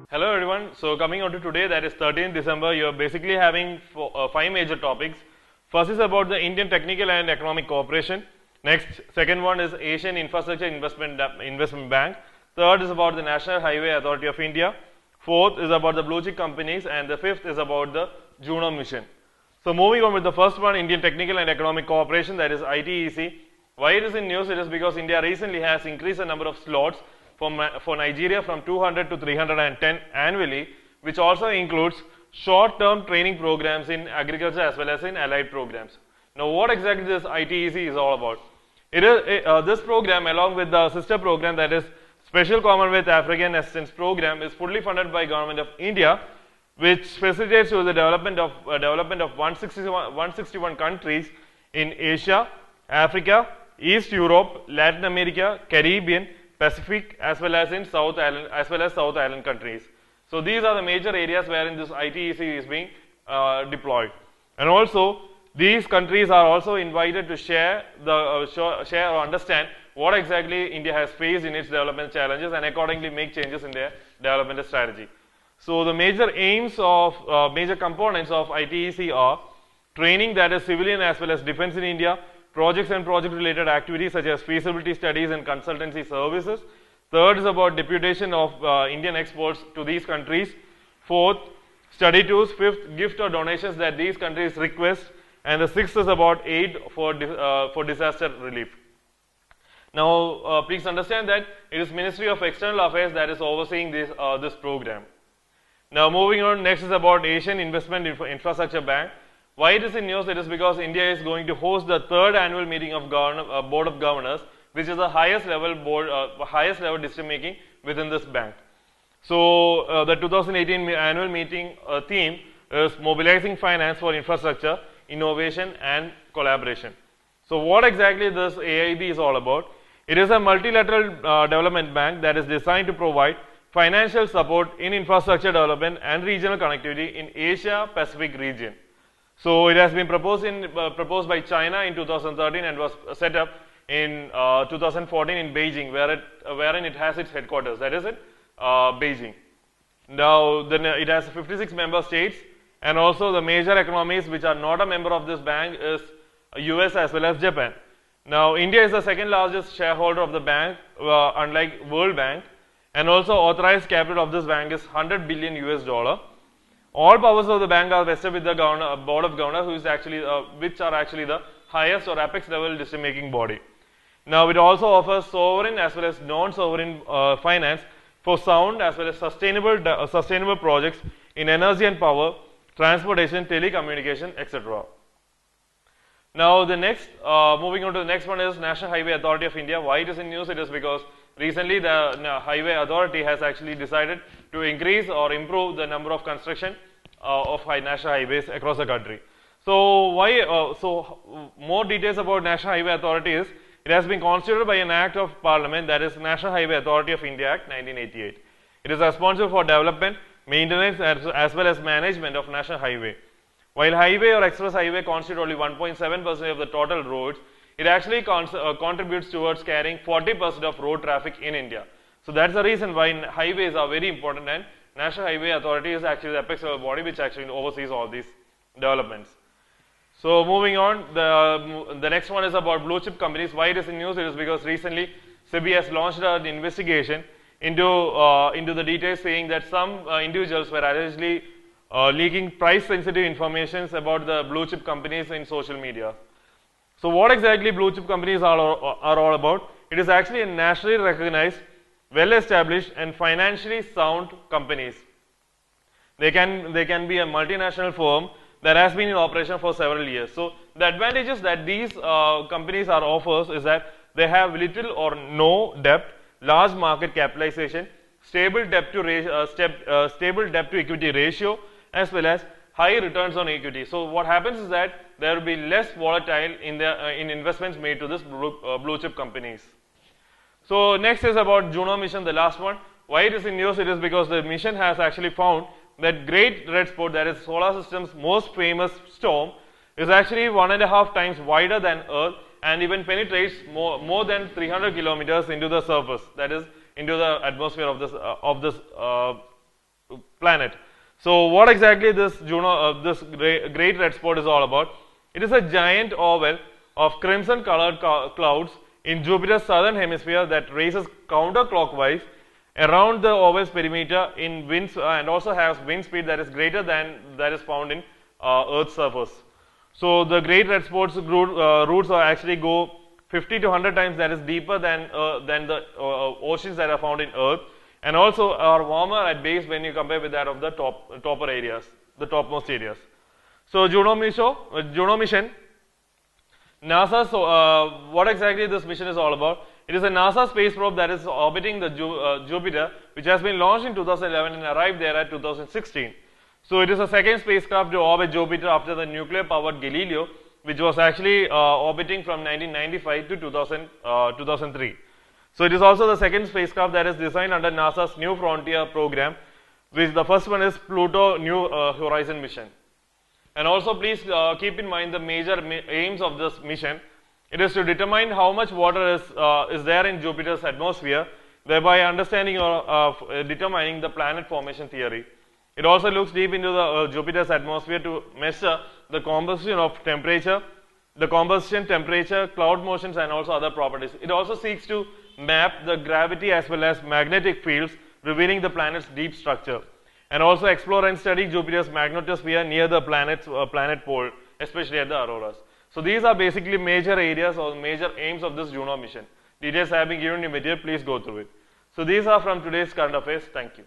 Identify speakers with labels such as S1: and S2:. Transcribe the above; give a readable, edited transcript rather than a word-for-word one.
S1: Hello everyone. So coming on to today, that is 13th December, you are basically having 5 major topics. First is about the Indian Technical and Economic Cooperation. Next, second one is Asian Infrastructure Investment Bank. Third is about the National Highway Authority of India. Fourth is about the blue chip companies, and the fifth is about the Juno mission. So moving on with the first one, Indian Technical and Economic Cooperation, that is ITEC. Why it is in news? It is because India recently has increased the number of slots for Nigeria from 200 to 310 annually, which also includes short-term training programs in agriculture as well as in allied programs. Now, what exactly this ITEC is all about? It is this program, along with the sister program, that is Special Commonwealth African Assistance Program, is fully funded by Government of India, which facilitates the development of 161 countries in Asia, Africa, East Europe, Latin America, Caribbean, Pacific, as well as in South Island countries. So these are the major areas wherein this ITEC is being deployed. And also, these countries are also invited to share or understand what exactly India has faced in its development challenges and accordingly make changes in their development strategy. So the major aims of major components of ITEC are training, that is civilian as well as defense in India, projects and project related activities such as feasibility studies and consultancy services. Third is about deputation of Indian exports to these countries. Fourth, study tours. Fifth, gift or donations that these countries request. And the sixth is about aid for disaster relief. Now, please understand that it is Ministry of External Affairs that is overseeing this program. Now, moving on, next is about Asian Investment Infrastructure Bank. Why it is in news? It is because India is going to host the 3rd annual meeting of Board of Governors, which is the highest level decision making within this bank. So the 2018 annual meeting theme is mobilizing finance for infrastructure, innovation and collaboration. So what exactly this AIB is all about? It is a multilateral development bank that is designed to provide financial support in infrastructure development and regional connectivity in Asia Pacific region. So it has been proposed by China in 2013 and was set up in 2014 in Beijing, wherein it has its headquarters. That is it, Beijing. Now it has 56 member states, and also the major economies which are not a member of this bank is US as well as Japan. Now India is the second largest shareholder of the bank, unlike World Bank, and also authorized capital of this bank is $100 billion US. All powers of the bank are vested with the Board of Governors, which are actually the highest or apex level decision making body. Now it also offers sovereign as well as non-sovereign finance for sound as well as sustainable projects in energy and power, transportation, telecommunication, etc. Now the next, moving on to the next one is National Highway Authority of India. Why it is in news? It is because recently the Highway Authority has actually decided to increase or improve the number of construction of national highways across the country. So more details about National Highway Authority is, it has been constituted by an Act of Parliament, that is National Highway Authority of India Act 1988. It is responsible for development, maintenance as well as management of national highway. While highway or express highway constitute only 1.7% of the total roads, it actually contributes towards carrying 40% of road traffic in India. So that's the reason why highways are very important, and National Highway Authority is actually the apex level body which actually oversees all these developments. So moving on, the next one is about blue chip companies. Why it is in news? It is because recently SEBI has launched an investigation into the details, saying that some individuals were allegedly leaking price sensitive information about the blue chip companies in social media. So what exactly blue chip companies are all about? It is actually a nationally recognized, well established and financially sound companies. They can be a multinational firm that has been in operation for several years. So the advantages that these companies offers is that they have little or no debt, large market capitalization, stable debt to equity ratio, as well as high returns on equity. So what happens is that there will be less volatile in investments made to this blue chip companies. So next is about Juno mission, the last one. Why it is in news? It is because the mission has actually found that Great Red Spot, that is solar system's most famous storm, is actually 1.5 times wider than Earth and even penetrates more than 300 kilometers into the surface, that is into the atmosphere of this planet. So what exactly this Juno, this great red spot is all about? It is a giant oval of crimson colored clouds in Jupiter's southern hemisphere that races counterclockwise around the oval's perimeter in winds and also has wind speed that is greater than that is found in Earth's surface. So the great red spot's roots are actually go 50 to 100 times that is deeper than the oceans that are found in Earth, and also are warmer at base when you compare with that of the topper areas, the topmost areas. So Juno mission, NASA. So what exactly this mission is all about? It is a NASA space probe that is orbiting the Jupiter, which has been launched in 2011 and arrived there at 2016. So it is a second spacecraft to orbit Jupiter after the nuclear-powered Galileo, which was actually orbiting from 1995 to 2003. So it is also the second spacecraft that is designed under NASA's New Frontier program, which the first one is Pluto New Horizon mission. And also please keep in mind the major aims of this mission. It is to determine how much water is there in Jupiter's atmosphere, thereby understanding or determining the planet formation theory. It also looks deep into the Jupiter's atmosphere to measure the composition of temperature, cloud motions, and also other properties. It also seeks to map the gravity as well as magnetic fields, revealing the planet's deep structure, and also explore and study Jupiter's magnetosphere near the planet pole, especially at the auroras. So these are basically major areas or major aims of this Juno mission. Details have been given in the material, please go through it. So these are from today's current affairs. Thank you.